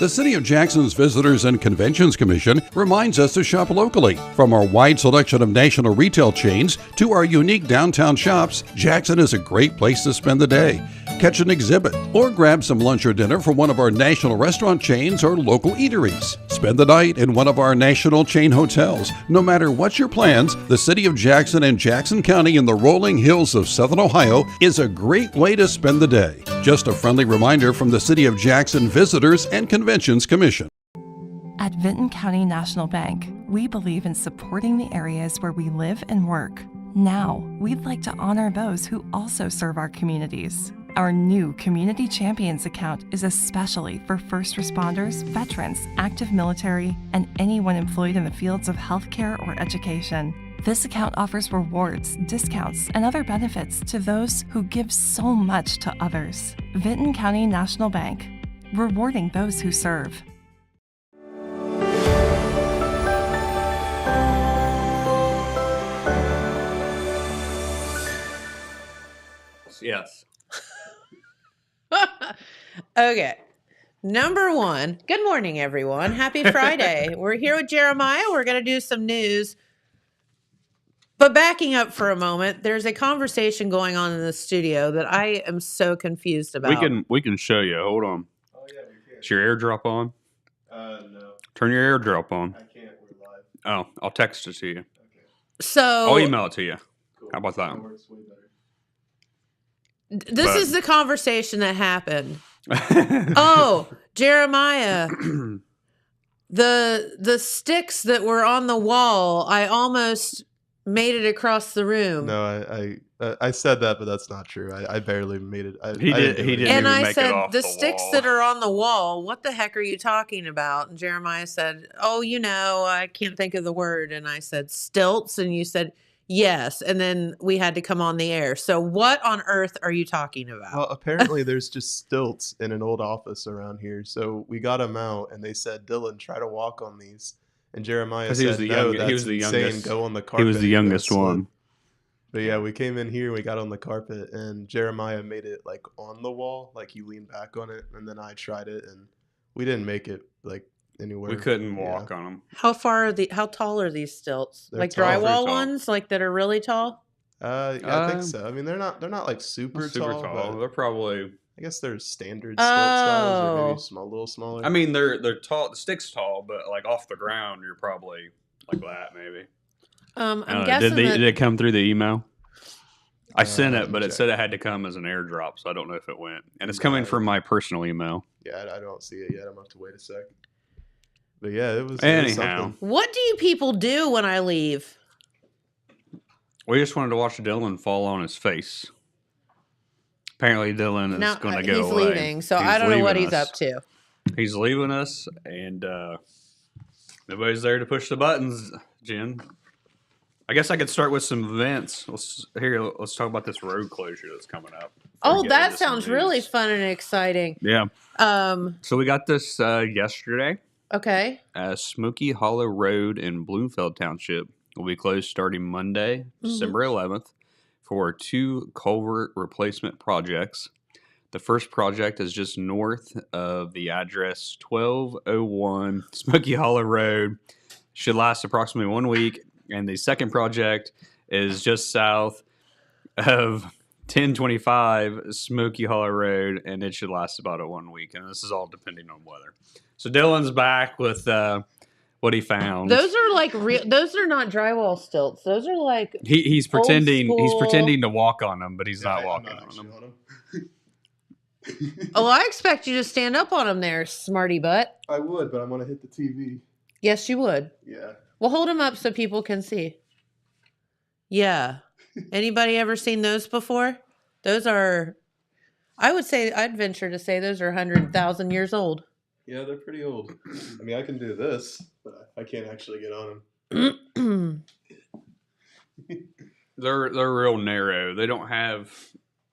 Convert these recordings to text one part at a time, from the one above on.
The City of Jackson's Visitors and Conventions Commission reminds us to shop locally. From our wide selection of national retail chains to our unique downtown shops, Jackson is a great place to spend the day. Catch an exhibit or grab some lunch or dinner from one of our national restaurant chains or local eateries. Spend the night in one of our national chain hotels. No matter what your plans, the City of Jackson and Jackson County in the rolling hills of Southern Ohio is a great way to spend the day. Just a friendly reminder from the City of Jackson Visitors and Conventions Commission. At Vinton County National Bank, we believe in supporting the areas where we live and work. Now, we'd like to honor those who also serve our communities. Our new Community Champions account is especially for first responders, veterans, active military, and anyone employed in the fields of healthcare or education. This account offers rewards, discounts, and other benefits to those who give so much to others. Vinton County National Bank, rewarding those who serve. Yes. Okay. Number one. Good morning, everyone. Happy Friday. We're here with Jeremiah. We're going to do some news. But backing up for a moment, there's a conversation going on in the studio that I am so confused about. We can show you. Hold on. Oh yeah, we can. Is your airdrop on? No. Turn your airdrop on. I can't. We're live. Oh, I'll text it to you. Okay. So I'll email it to you. Cool. How about that? That works way better. this is the conversation that happened. Oh, Jeremiah. The sticks that were on the wall, I almost made it across the room. No, I said that, but that's not true. I barely made it. He I didn't And even I make it said, off the the sticks wall. that are on the wall, what the heck are you talking about? And Jeremiah said, oh, I can't think of the word. And I said, stilts. And you said, yes. And then we had to come on the air. So what on earth are you talking about? Well, apparently there's just stilts in an old office around here. So we got them out, and they said, Dylan, try to walk on these. And Jeremiah 'Cause said, he was the no, youngest- that's he was the insane. youngest. Go on the carpet. He was the You're gonna youngest slip." one. But yeah, we came in here, we got on the carpet, and Jeremiah made it like on the wall, like he leaned back on it, and then I tried it, and we didn't make it like anywhere. We couldn't Yeah. walk on them. How tall are these stilts? They're Like tall. drywall Very tall. ones, like that are really tall? Yeah, I think so. I mean, they're not like super, tall. But They're probably. I guess they're standard stilt styles, or Oh. maybe a little smaller. I mean, they're tall. The stick's tall, but like off the ground, you're probably like that maybe. I'm I don't know. guessing Did that it come through the email? I sent let it, me but it check. said it had to come as an airdrop, so I don't know if it went. And it's coming Right. from my personal email. yeah, I don't see it yet. I'm gonna have to wait a sec. But yeah, it was Anyhow. something. what do you people do when I leave? We just wanted to watch Dylan fall on his face. Apparently, Dylan is No, going to go he's away. leaving, so He's I don't know what leaving he's us. up to. He's leaving us, and nobody's there to push the buttons, Jen. I guess I could start with some events. Let's talk about this road closure that's coming up. before we Oh, get that into some sounds really news. fun and exciting. Yeah. Um, So we got this yesterday. okay. Smoky Hollow Road in Bloomfield Township will be closed starting Monday, December 11th, for 2 culvert replacement projects. The first project is just north of the address 1201 Smoky Hollow Road. Should last approximately 1 week. And the second project is just south of 1025 Smoky Hollow Road, and it should last about 1 week. And this is all depending on weather. So Dylan's back with what he found. Those are like real. Those are not drywall stilts. Those are like. He's pretending he's school. pretending to walk on them, but he's not I'm walking not on actually them. on 'em. Oh, I expect you to stand up on them there, smarty butt. I would, but I'm gonna hit the TV. Yes, you would. Yeah. Well, hold them up so people can see. Yeah. Anybody ever seen those before? Those are. I would say I'd venture to say those are 100,000 years old. Yeah, they're pretty old. I mean, I can do this, but I can't actually get on them. They're real narrow. They don't have.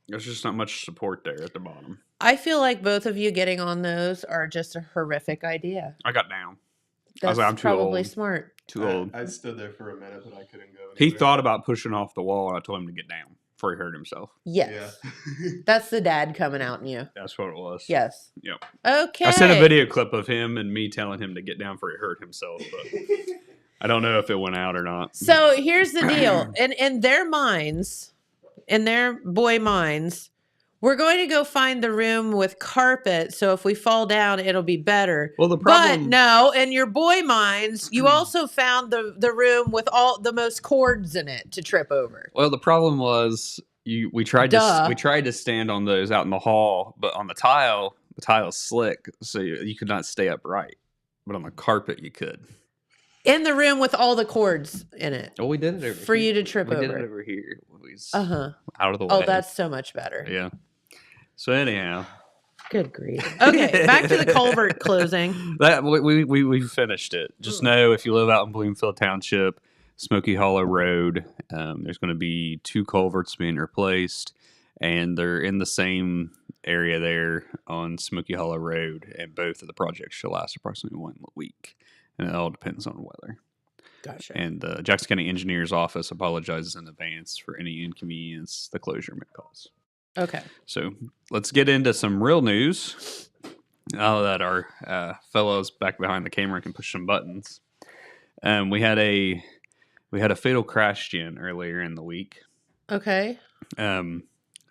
There's just not much support there at the bottom. I feel like both of you getting on those are just a horrific idea. I got down. I That's was like, I'm too probably old. smart. Too old. I stood there for a minute, but I couldn't go He anywhere. thought about pushing off the wall, and I told him to get down before he hurt himself. Yes. Yeah. That's the dad coming out in you. That's what it was. Yes. Yep. Okay. I sent a video clip of him and me telling him to get down before he hurt himself, but I don't know if it went out or not. So here's the deal. In their minds, in their boy minds, we're going to go find the room with carpet. So if we fall down, it'll be better. Well, the problem... But no, in your boy minds, you also found the room with all the most cords in it to trip over. Well, the problem was we tried to stand on those out in the hall, but on the tile's slick, so you could not stay upright. But on the carpet, you could. In the room with all the cords in it. Oh, we did it over for here. you to trip over. We did it over here. Out of the way. Oh, that's so much better. Yeah. So anyhow. Good grief. Okay, back to the culvert closing. That we finished it. Just know if you live out in Bloomfield Township, Smoky Hollow Road, there's going to be 2 culverts being replaced, and they're in the same area there on Smoky Hollow Road, and both of the projects should last approximately 1 week, and it all depends on weather. Gotcha. And the Jackson County Engineer's Office apologizes in advance for any inconvenience the closure may cause. Okay. So let's get into some real news. Now that our fellows back behind the camera can push some buttons, we had a fatal crash, Jen, earlier in the week. Okay. And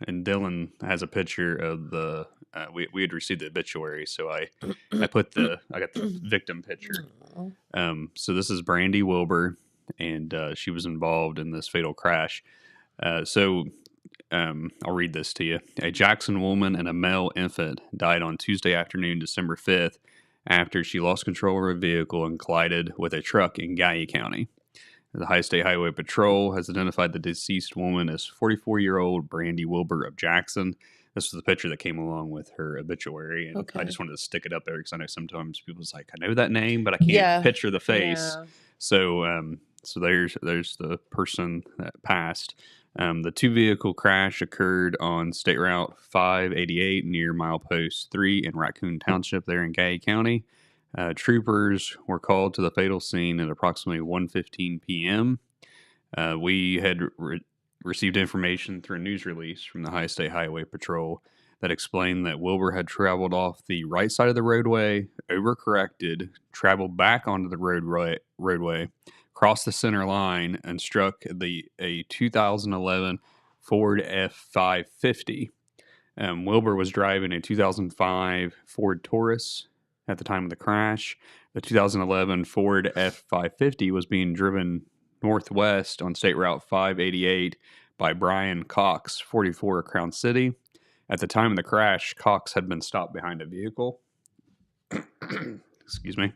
Dylan has a picture of the. We had received the obituary, so I got the victim picture. So this is Brandy Wilbur, and she was involved in this fatal crash. I'll read this to you. A Jackson woman and a male infant died on Tuesday afternoon, December 5th, after she lost control of her vehicle and collided with a truck in Guy County. The High State Highway Patrol has identified the deceased woman as 44-year-old Brandy Wilbur of Jackson. This was the picture that came along with her obituary, and I just wanted to stick it up there because I know sometimes people's like, I know that name, but I can't picture the face. Yeah. So there's the person that passed. The 2-vehicle crash occurred on State Route 588 near Milepost 3 in Raccoon Township there in Guy County. Troopers were called to the fatal scene at approximately 1:15 p.m. We had received information through a news release from the High State Highway Patrol that explained that Wilbur had traveled off the right side of the roadway, overcorrected, traveled back onto the roadway, crossed the center line, and struck a 2011 Ford F550. Wilbur was driving a 2005 Ford Taurus at the time of the crash. The 2011 Ford F550 was being driven northwest on State Route 588 by Brian Cox, 44, Crown City. At the time of the crash, Cox had been stopped behind a vehicle. Excuse me.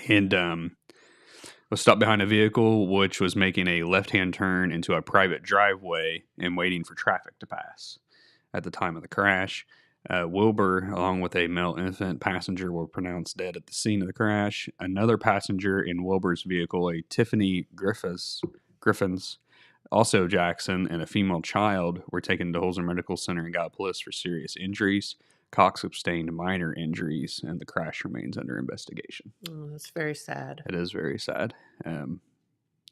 And was stopped behind a vehicle which was making a left-hand turn into a private driveway and waiting for traffic to pass. At the time of the crash, Wilbur, along with a male infant passenger, were pronounced dead at the scene of the crash. Another passenger in Wilbur's vehicle, a Tiffany Griffins, also Jackson, and a female child, were taken to Holzer Medical Center and Gallipolis for serious injuries. Cox sustained minor injuries, and the crash remains under investigation. Oh, that's very sad. It is very sad. And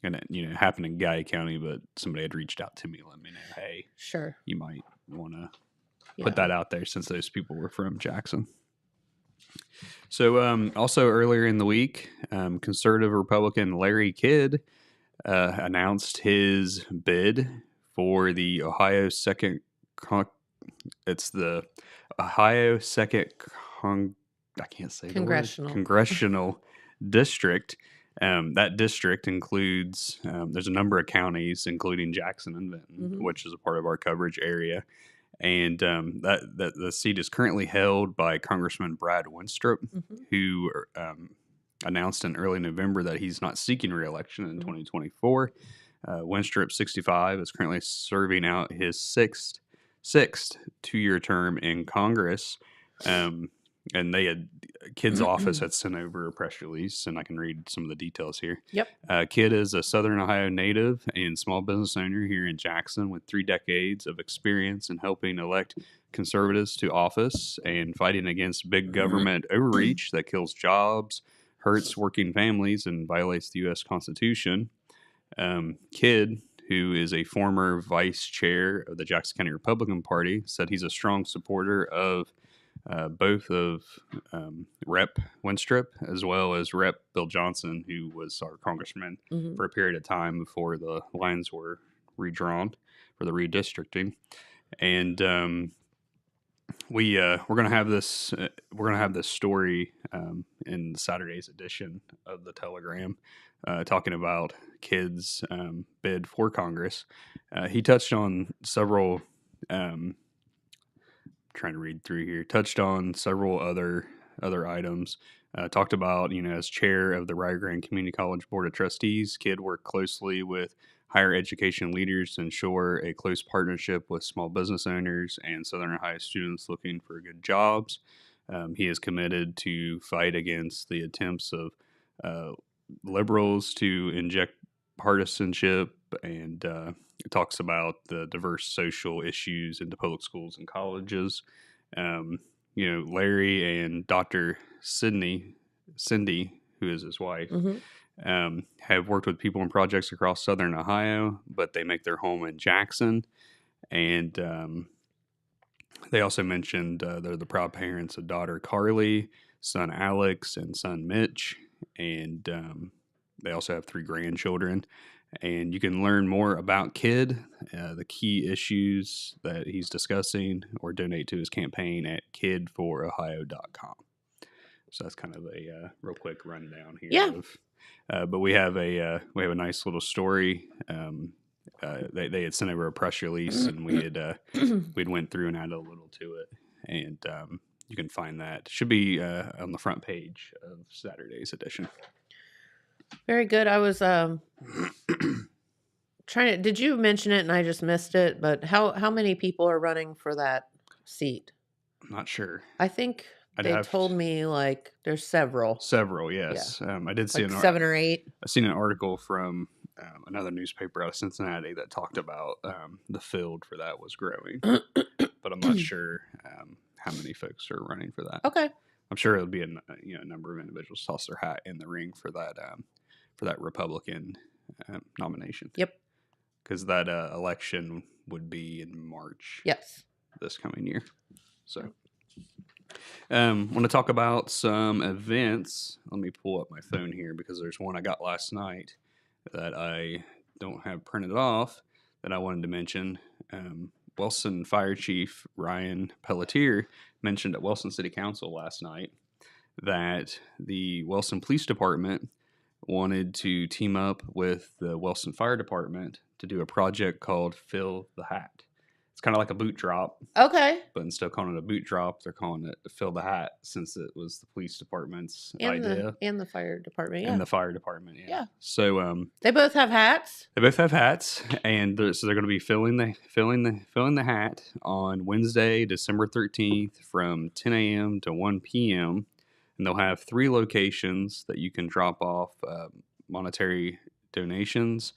it happened in Guy County, but somebody had reached out to me and let me know, hey, sure, you might want to put that out there since those people were from Jackson. So also earlier in the week, conservative Republican Larry Kidd announced his bid for the Ohio 2nd Congressional District. That district includes, there's a number of counties, including Jackson and Vinton, which is a part of our coverage area. And that the seat is currently held by Congressman Brad Winstrup, who announced in early November that he's not seeking re-election in 2024. Winstrup, 65, is currently serving out his sixth 2-year term in Congress. And Kidd's office had sent over a press release, and I can read some of the details here. Yep. Kidd is a Southern Ohio native and small business owner here in Jackson with 3 decades of experience in helping elect conservatives to office and fighting against big government overreach that kills jobs, hurts working families, and violates the U.S. Constitution. Kidd, who is a former vice chair of the Jackson County Republican Party, said he's a strong supporter of both of Rep. Winstrip as well as Rep. Bill Johnson, who was our congressman for a period of time before the lines were redrawn for the redistricting. And we're gonna have this story in Saturday's edition of the Telegram, talking about kids' bid for Congress. He touched on several. Trying to read through here. Touched on several other items. Talked about, as chair of the Rio Grande Community College Board of Trustees, Kidd worked closely with higher education leaders to ensure a close partnership with small business owners and Southern Ohio students looking for good jobs. He is committed to fight against the attempts of liberals to inject partisanship, and it talks about the diverse social issues into public schools and colleges. Larry and Dr. Cindy, who is his wife, have worked with people and projects across Southern Ohio, but they make their home in Jackson. And they also mentioned they're the proud parents of daughter Carly, son Alex, and son Mitch. And they also have 3 grandchildren. And you can learn more about Kidd, the key issues that he's discussing, or donate to his campaign at kiddforohio.com. So that's kind of a real quick rundown here. Yeah. But we have a nice little story. They had sent over a press release, and we'd went through and added a little to it, and you can find that. It should be on the front page of Saturday's edition. Very good. I was did you mention it and I just missed it, but how many people are running for that seat? I'm not sure. I think they told me like there's several. Several, yes. Yeah. I did see like 7 or 8. I seen an article from another newspaper out of Cincinnati that talked about the field for that was growing, but I'm not sure how many folks are running for that. Okay. I'm sure it'll be a number of individuals toss their hat in the ring for that Republican nomination. Yep. Because that election would be in March. Yes. This coming year. So, want to talk about some events. Let me pull up my phone here because there's one I got last night that I don't have printed off that I wanted to mention. Wilson Fire Chief Ryan Pelletier mentioned at Wilson City Council last night that the Wilson Police Department wanted to team up with the Wilson Fire Department to do a project called Fill the Hat. It's kind of like a boot drop. Okay. But instead of calling it a boot drop, they're calling it Fill the Hat, since it was the police department's idea. And the fire department, yeah. And the fire department, yeah. Yeah. So they both have hats? They both have hats, and so they're going to be filling the hat on Wednesday, December 13th from 10 a.m. to 1 p.m. And they'll have 3 locations that you can drop off monetary donations.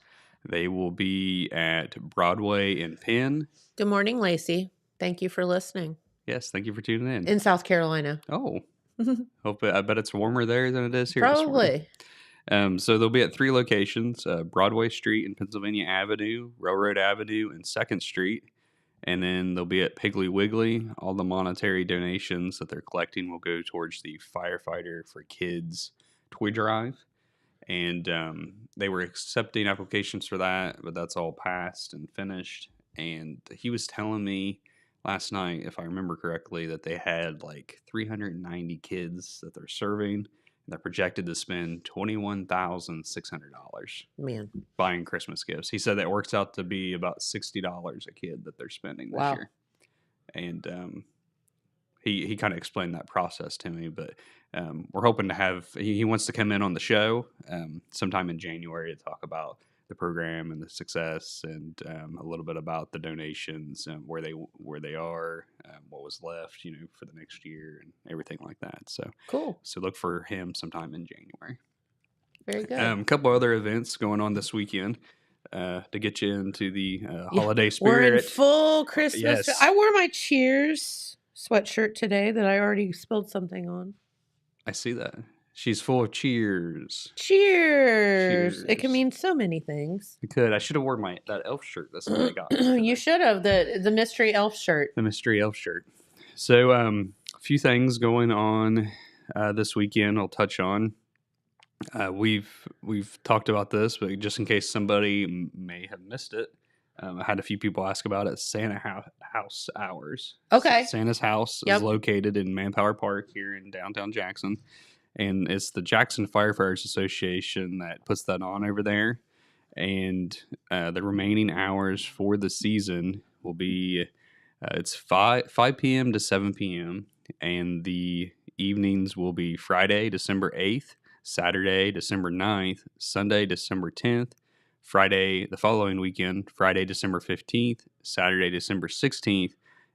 They will be at Broadway and Penn. Good morning, Lacey. Thank you for listening. Yes, thank you for tuning in. In South Carolina. Oh, I bet it's warmer there than it is here. Probably. So they'll be at 3 locations: Broadway Street and Pennsylvania Avenue, Railroad Avenue, and 2nd Street. And then they'll be at Piggly Wiggly. All the monetary donations that they're collecting will go towards the Firefighter for Kids toy drive. And they were accepting applications for that, but that's all passed and finished. And he was telling me last night, if I remember correctly, that they had like 390 kids that they're serving. They're projected to spend $21,600 buying Christmas gifts. He said that works out to be about $60 a kid that they're spending this year. And he kind of explained that process to me. But we're hoping to have he wants to come in on the show sometime in January to talk about the program and the success, and a little bit about the donations, where they are, what was left, for the next year, and everything like that. So cool. So look for him sometime in January. Very good. A couple other events going on this weekend to get you into the holiday spirit. We're in full Christmas. Yes. I wore my Cheers sweatshirt today that I already spilled something on. I see that. She's full of cheers. Cheers. It can Cheers. mean so many things. I could. I should have worn that elf shirt that somebody got. You should have the mystery elf shirt. The mystery elf shirt. So, a few things going on this weekend. I'll touch on. We've talked about this, but just in case somebody may have missed it, I had a few people ask about it. Santa House Hours. Okay. Santa's house is located in Manpower Park here in downtown Jackson, and it's the Jackson Firefighters Association that puts that on over there. And the remaining hours for the season will be it's 5 p.m. to 7 p.m. and the evenings will be Friday, December 8th, Saturday, December 9th, Sunday, December 10th, Friday the following weekend, Friday, December 15th, Saturday, December 16th,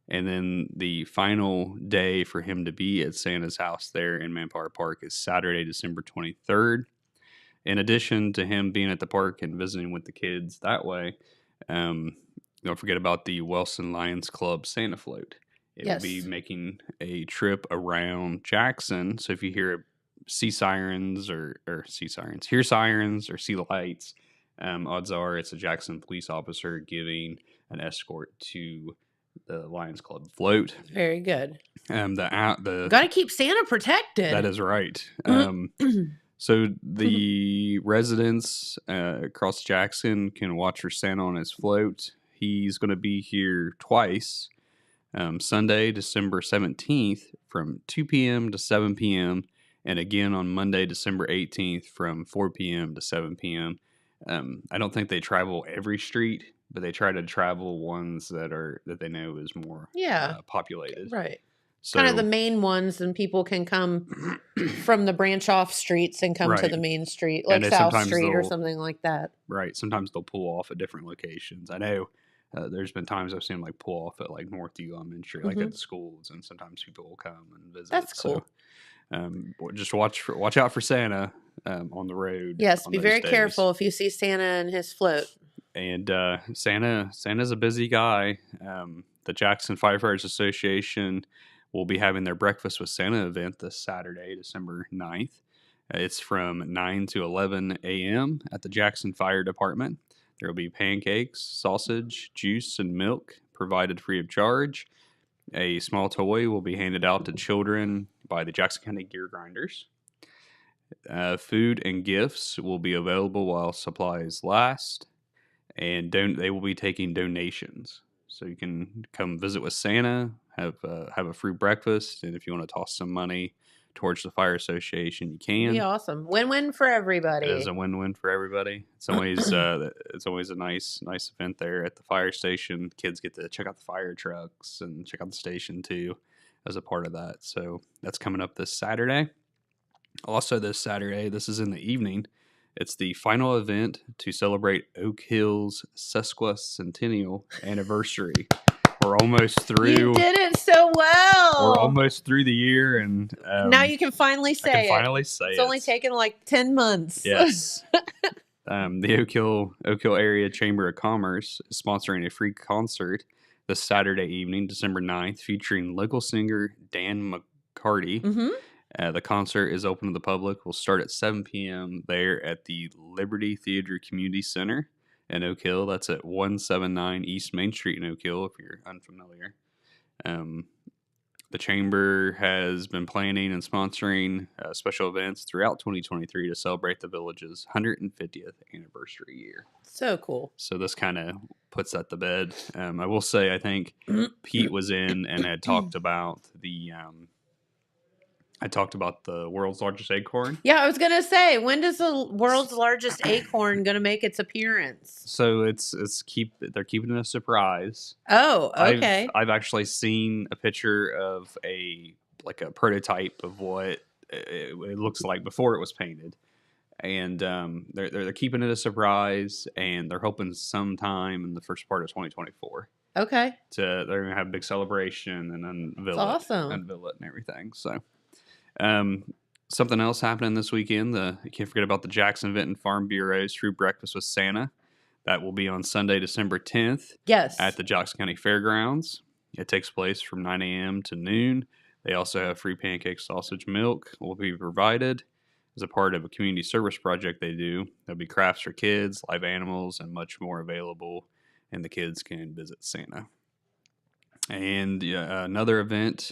and then the final day for him to be at Santa's house there in Manpower Park is Saturday, December 23rd. In addition to him being at the park and visiting with the kids that way, don't forget about the Wilson Lions Club Santa Float. It will be making a trip around Jackson. So if you hear hear sirens or see lights, odds are it's a Jackson police officer giving an escort to the Lions Club float. Very good. The got to keep Santa protected. That is right. So the residents across Jackson can watch for Santa on his float. He's going to be here twice. Sunday, December 17th from 2 p.m. to 7 p.m. and again on Monday, December 18th from 4 p.m. to 7 p.m. I don't think they travel every street, but they try to travel ones that they know is more populated. Right. So, kind of the main ones, and people can come from the branch off streets and come to the main street, like South Street or something like that. Right. Sometimes they'll pull off at different locations. I know there's been times I've seen them like pull off at like Northview Elementary, like at the schools, and sometimes people will come and visit. That's cool. So, just watch out for Santa on the road. Yes, be very careful if you see Santa and his float. And Santa's a busy guy. The Jackson Firefighters Association will be having their Breakfast with Santa event this Saturday, December 9th. It's from 9 to 11 a.m. at the Jackson Fire Department. There will be pancakes, sausage, juice, and milk provided free of charge. A small toy will be handed out to children by the Jackson County Gear Grinders. Food and gifts will be available while supplies last, and they will be taking donations. So you can come visit with Santa, have a free breakfast, and if you want to toss some money towards the fire association, you can. Be awesome. Win-win for everybody. It is a win-win for everybody. It's always a nice event there at the fire station. Kids get to check out the fire trucks and check out the station too as a part of that. So that's coming up this Saturday. Also this Saturday, this is in the evening, it's the final event to celebrate Oak Hill's sesquicentennial anniversary. We're almost through. You did it so well. We're almost through the year, and now you can finally say it. It's only taken like 10 months. Yes. The Oak Hill Area Chamber of Commerce is sponsoring a free concert this Saturday evening, December 9th, featuring local singer Dan McCarty. Mm-hmm. The concert is open to the public. We'll start at 7 p.m. there at the Liberty Theater Community Center in Oak Hill. That's at 179 East Main Street in Oak Hill, if you're unfamiliar. The Chamber has been planning and sponsoring special events throughout 2023 to celebrate the village's 150th anniversary year. So cool. So this kind of puts that to bed. I will say, I think Pete was in and had talked about the... I talked about the world's largest acorn. Yeah, I was gonna say, when does the world's largest acorn gonna make its appearance? So they're keeping it a surprise. Oh, okay. I've actually seen a picture of a prototype of what it looks like before it was painted, and they're keeping it a surprise, and they're hoping sometime in the first part of 2024. Okay. They're gonna have a big celebration and unveil it and everything. So. Something else happening this weekend. You can't forget about the Jackson Vinton Farm Bureau's Fruit Breakfast with Santa. That will be on Sunday, December 10th. Yes. At the Jackson County Fairgrounds. It takes place from 9 a.m. to noon. They also have free pancake, sausage, milk will be provided. as a part of a community service project they do. There'll be crafts for kids, live animals, and much more available, and the kids can visit Santa. And another event,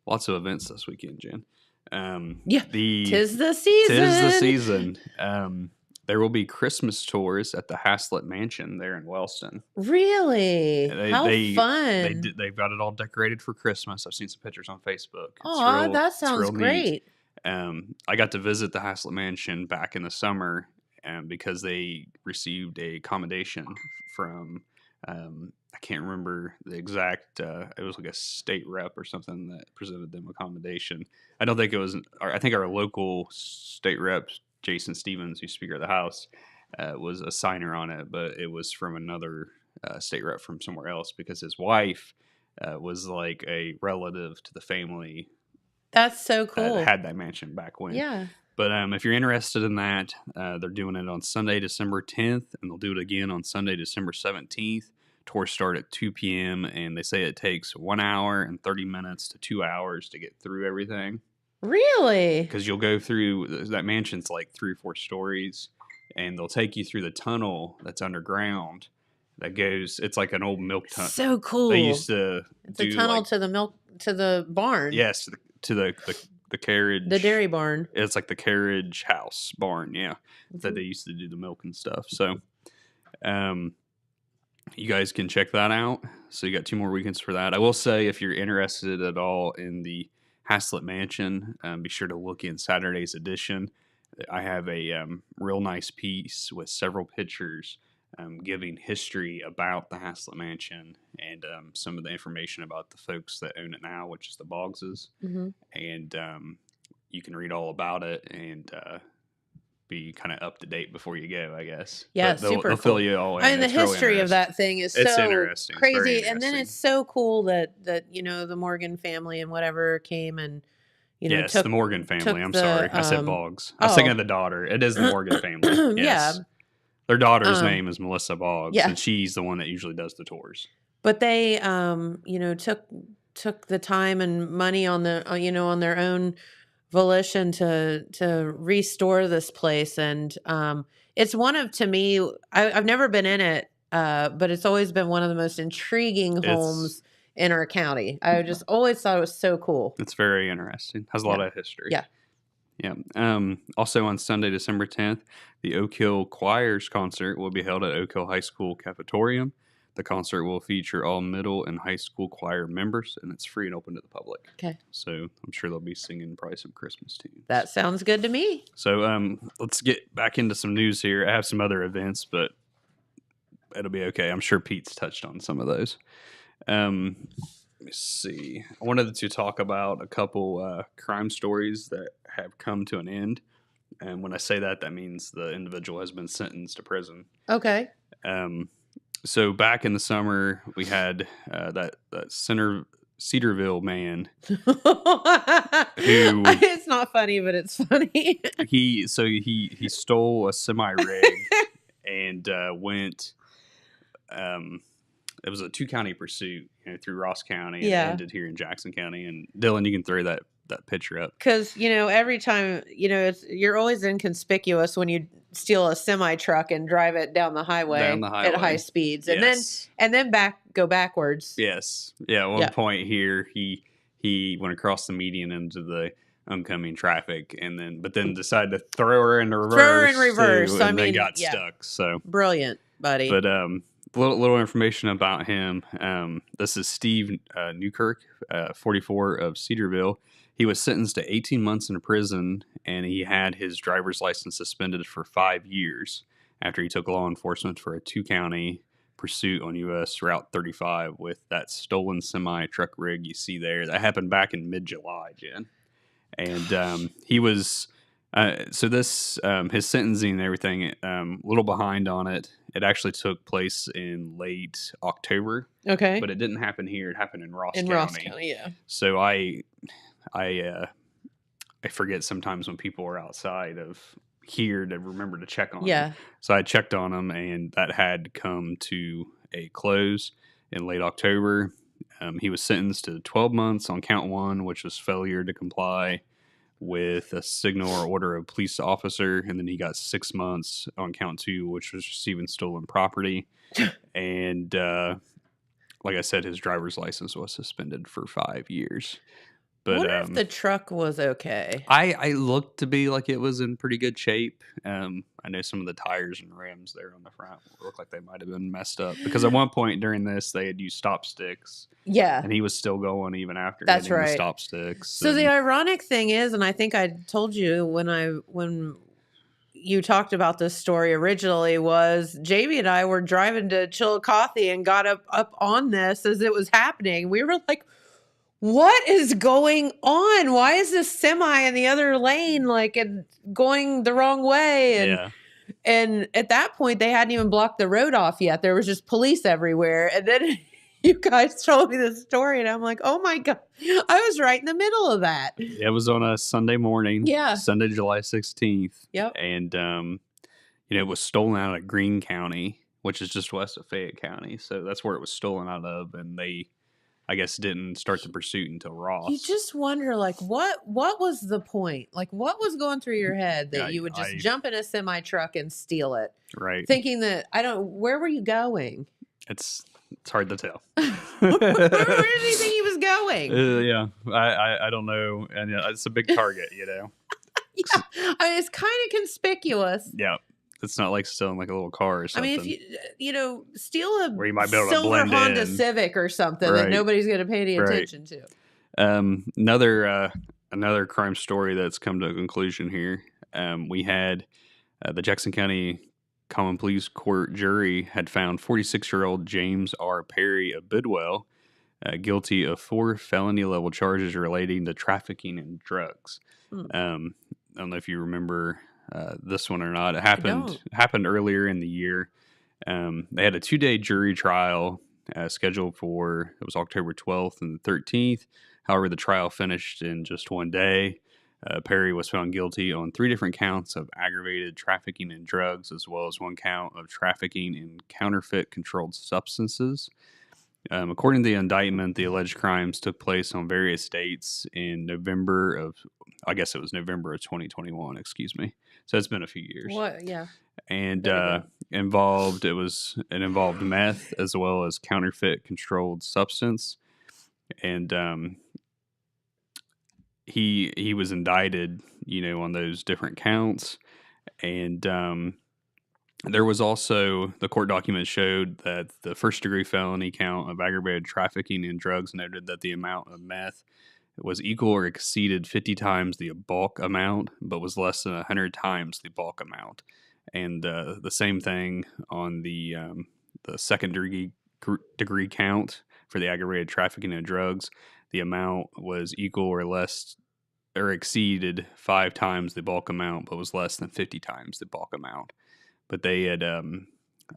lots of events this weekend, Jen. Tis the season. Tis the season. There will be Christmas tours at the Haslett Mansion there in Wellston. Really? How fun. They've got it all decorated for Christmas. I've seen some pictures on Facebook. Oh, that sounds great. I got to visit the Haslett Mansion back in the summer because they received a commendation from, I can't remember the exact, it was like a state rep or something that presented them a commendation. I don't think it was, I think our local state rep, Jason Stevens, who's Speaker of the House, was a signer on it, but it was from another state rep from somewhere else because his wife was like a relative to the family. That's so cool. That had that mansion back when. Yeah. But if you're interested in that, they're doing it on Sunday, December 10th, and they'll do it again on Sunday, December 17th. Tours start at 2 p.m., and they say it takes 1 hour and 30 minutes to 2 hours to get through everything. Really? Because you'll go through, that mansion's like 3 or 4 stories, and they'll take you through the tunnel that's underground that goes, it's like an old milk tunnel. So cool. They used to It's a tunnel to the barn. Yes, to the carriage. The dairy barn. It's like the carriage house barn, yeah, that they used to do the milk and stuff. So, you guys can check that out. So you got 2 more weekends for that. I will say, if you're interested at all in the Haslett Mansion, be sure to look in Saturday's edition. I have a real nice piece with several pictures giving history about the Haslett Mansion and some of the information about the folks that own it now, which is the Boggses. Mm-hmm. And you can read all about it and be kind of up to date before you go, I guess. Yeah, they'll fill you all in. I mean, the history of that thing is it's so interesting. Crazy. And then it's so cool that the Morgan family and whatever came and, yes, the Morgan family. I'm sorry. I said Boggs. I was thinking of the daughter. It is the Morgan family. Yes. Yeah. Their daughter's name is Melissa Boggs, and she's the one that usually does the tours. But they, took the time and money on the, on their own volition to restore this place, and it's one of, to me, I've never been in it, but it's always been one of the most intriguing homes in our county. I just always thought it was so cool. It's very interesting. Has a lot of history. Yeah. Yeah. Also on Sunday, December 10th, the Oak Hill Choirs concert will be held at Oak Hill High School Cafetorium. The concert will feature all middle and high school choir members, and it's free and open to the public. Okay. So I'm sure they'll be singing probably some Christmas tunes. That sounds good to me. So let's get back into some news here. I have some other events, but it'll be okay. I'm sure Pete's touched on some of those. Let me see. I wanted to talk about a couple crime stories that have come to an end. And when I say that, that means the individual has been sentenced to prison. Okay. So back in the summer, we had that Cedarville man who it's not funny, but it's funny. he stole a semi rig and went. It was a 2-county pursuit, through Ross County and ended here in Jackson County. And Dylan, you can throw that picture up. Because every time you're always inconspicuous when you steal a semi truck and drive it down the highway at high speeds, and then go backwards. Yes, yeah. At one point here, he went across the median into the oncoming traffic, but then decided to throw her in reverse. Too, and then got stuck. So brilliant, buddy. But little information about him. This is Steve Newkirk, 44 of Cedarville. He was sentenced to 18 months in prison, and he had his driver's license suspended for 5 years after he took law enforcement for a 2-county pursuit on U.S. Route 35 with that stolen semi-truck rig you see there. That happened back in mid-July, Jen. And he was... his sentencing and everything, a little behind on it. It actually took place in late October. Okay. But it didn't happen here. It happened in Ross County. In Ross County, yeah. So I forget sometimes when people are outside of here to remember to check on them. So I checked on him, and that had come to a close in late October. He was sentenced to 12 months on count 1, which was failure to comply with a signal or order of a police officer, and then he got 6 months on count 2, which was receiving stolen property. And like I said, his driver's license was suspended for 5 years. But What if the truck was okay? I looked to be like it was in pretty good shape. I know some of the tires and rims there on the front look like they might have been messed up, because at one point during this they had used stop sticks, Yeah. and he was still going even after That's hitting the right. stop sticks. So the ironic thing is, and I think I told you when you talked about this story originally, was Jamie and I were driving to Chillicothe and got up on this as it was happening. We were like, what is going on? Why is this semi in the other lane and going the wrong way? And at that point they hadn't even blocked the road off yet. There was just police everywhere. And then you guys told me this story and I'm like, oh my God, I was right in the middle of that. It was on a Sunday morning. Yeah. Sunday, July 16th. Yep. And it was stolen out of Greene County, which is just west of Fayette County. So that's where it was stolen out of, and they, I guess, didn't start the pursuit until Ross. You just wonder, what was the point? What was going through your head that you would just jump in a semi truck and steal it? Right. Thinking that, where were you going? It's hard to tell. Where did he think he was going? Yeah, I don't know, and it's a big target, Yeah, it's kind of conspicuous. Yeah, it's not like stealing like a little car or something. If you steal a where you might be able to silver blend Honda in. Civic or something that nobody's going to pay any attention to. Another crime story that's come to a conclusion here. We had the Jackson County Common Pleas Court jury had found 46-year-old James R. Perry of Bidwell guilty of 4 felony-level charges relating to trafficking in drugs. I don't know if you remember this one or not. It happened earlier in the year. They had a 2-day jury trial scheduled for, it was October 12th and the 13th. However, the trial finished in just 1 day. Perry was found guilty on 3 different counts of aggravated trafficking in drugs, as well as 1 count of trafficking in counterfeit controlled substances. According to the indictment, the alleged crimes took place on various dates in November of 2021, excuse me. So it's been a few years. What? Yeah. And it involved meth as well as counterfeit controlled substance. And he was indicted, on those different counts. And there was also, the court documents showed that the first-degree felony count of aggravated trafficking in drugs noted that the amount of meth was equal or exceeded 50 times the bulk amount, but was less than 100 times the bulk amount. And the same thing on the second-degree count for the aggravated trafficking in drugs. The amount was equal or less or exceeded 5 times the bulk amount, but was less than 50 times the bulk amount. But they had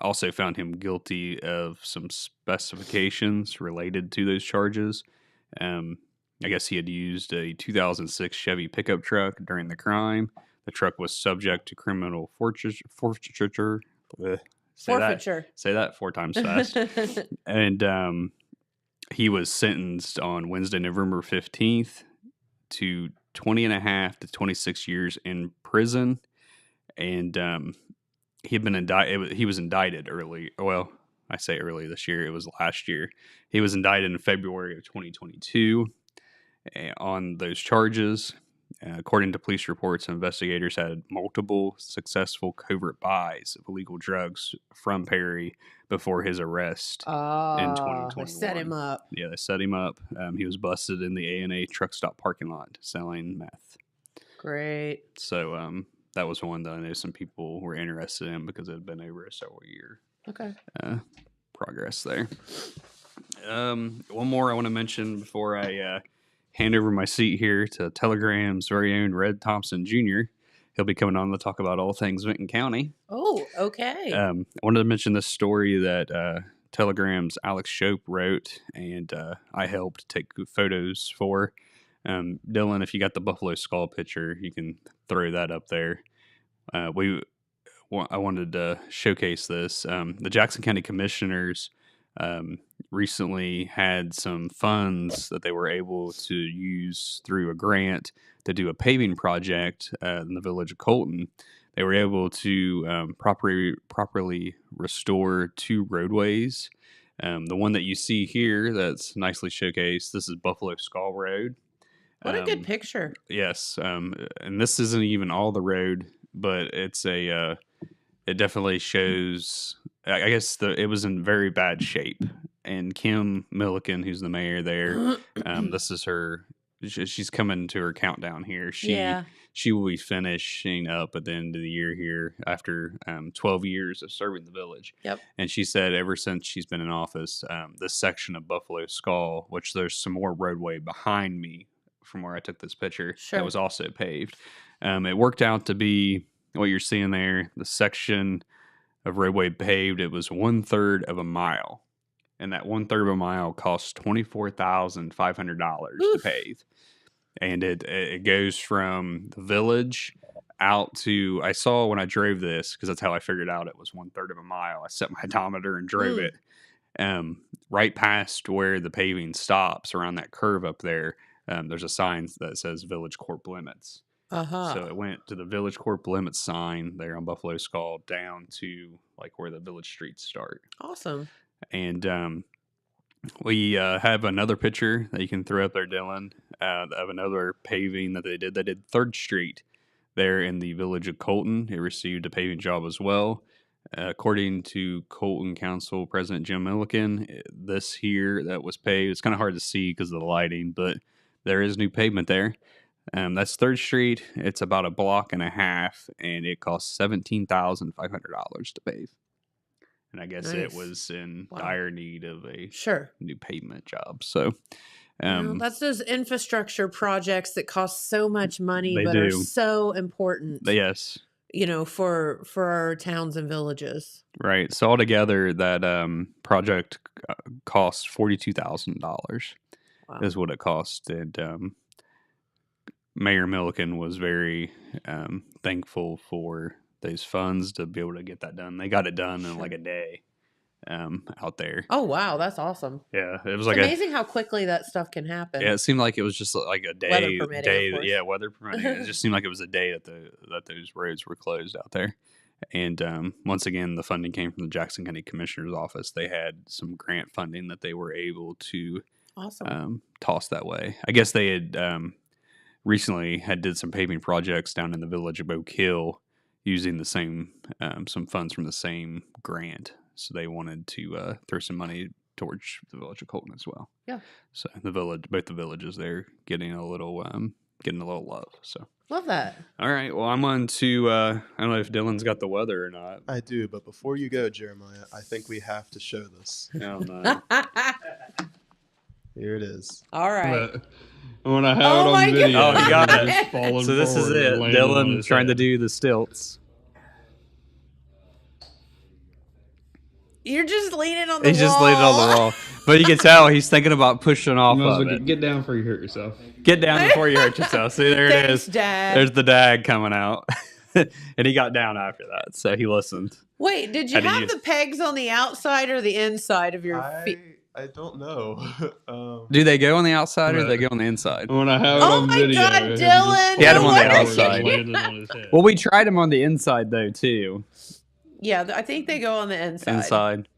also found him guilty of some specifications related to those charges. I guess he had used a 2006 Chevy pickup truck during the crime. The truck was subject to criminal forfeiture. Say that 4 times fast. And he was sentenced on Wednesday, November 15th to 20 and a half to 26 years in prison. And he had been indicted. He was indicted early. Well, I say early this year. It was last year. He was indicted in February of 2022 on those charges. According to police reports, investigators had multiple successful covert buys of illegal drugs from Perry before his arrest in 2021. They set him up. Yeah, they set him up. He was busted in the A&A truck stop parking lot selling meth. Great. So that was one that I know some people were interested in because it had been over a several year progress there. One more I want to mention before I hand over my seat here to Telegram's very own Red Thompson Jr. He'll be coming on to talk about all things Vinton County. Oh, okay. I wanted to mention this story that Telegram's Alex Shope wrote, and I helped take photos for. Dylan, if you got the Buffalo Skull picture, you can throw that up there. I wanted to showcase this. The Jackson County Commissioners recently had some funds that they were able to use through a grant to do a paving project in the village of Colton. They were able to properly restore 2 roadways. The one that you see here that's nicely showcased, this is Buffalo Skull Road. What a good picture. Yes, and this isn't even all the road, but it's it definitely shows. I guess it was in very bad shape. And Kim Milliken, who's the mayor there, this is her. She's coming to her countdown here. She will be finishing up at the end of the year here after 12 years of serving the village. Yep. And she said ever since she's been in office, this section of Buffalo Skull, which there's some more roadway behind me from where I took this picture, that was also paved. It worked out to be what you're seeing there. The section of roadway paved, it was 1/3 of a mile. And that 1/3 of a mile costs $24,500 to pave. And it goes from the village out to, I saw when I drove this, because that's how I figured out it was 1/3 of a mile. I set my odometer and drove it right past where the paving stops around that curve up there. There's a sign that says Village Corp Limits. So it went to the Village Corp Limits sign there on Buffalo Skull down to like where the village streets start. Awesome. And we have another picture that you can throw up there, Dylan, of another paving that they did. They did 3rd Street there in the village of Colton. It received a paving job as well. According to Colton Council President Jim Milliken, this here that was paved, it's kind of hard to see because of the lighting, but there is new pavement there. That's 3rd Street. It's about a block and a half, and it costs $17,500 to pave. And I guess it was in dire need of a new pavement job. So that's those infrastructure projects that cost so much money, but are so important. Yes. For our towns and villages. Right. So altogether, that project cost $42,000 is what it cost. And Mayor Milliken was very thankful for those funds to be able to get that done. They got it done in like a day out there. Oh, wow. That's awesome. Yeah. It was it's amazing how quickly that stuff can happen. Yeah. It seemed like it was just like a day. Weather permitting, Weather permitting. It just seemed like it was a day that those roads were closed out there. And once again, the funding came from the Jackson County Commissioner's Office. They had some grant funding that they were able to toss that way. I guess they had recently did some paving projects down in the village of Oak Hill using the same some funds from the same grant. So they wanted to throw some money towards the village of Colton as well. Yeah. So both the villages, they're getting a little love. So love that. All right. Well, I'm on to I don't know if Dylan's got the weather or not. I do, but before you go, Jeremiah, I think we have to show this. Oh no. Here it is. All right. I want to have it on video. Oh, you got it. So this is it. Dylan trying to do the stilts. You're just leaning on the wall. He's just leaning on the wall. But you can tell he's thinking about pushing off of it. Get down before you hurt yourself. Get down before you hurt yourself. See, there it is. Dad. There's the dag coming out. And he got down after that, so he listened. Wait, did you have the pegs on the outside or the inside of your feet? I don't know. Do they go on the outside or do they go on the inside? When I have it on video. Oh my God, Dylan! He had him on the outside. Well, we tried him on the inside though too. Yeah, I think they go on the inside. Inside.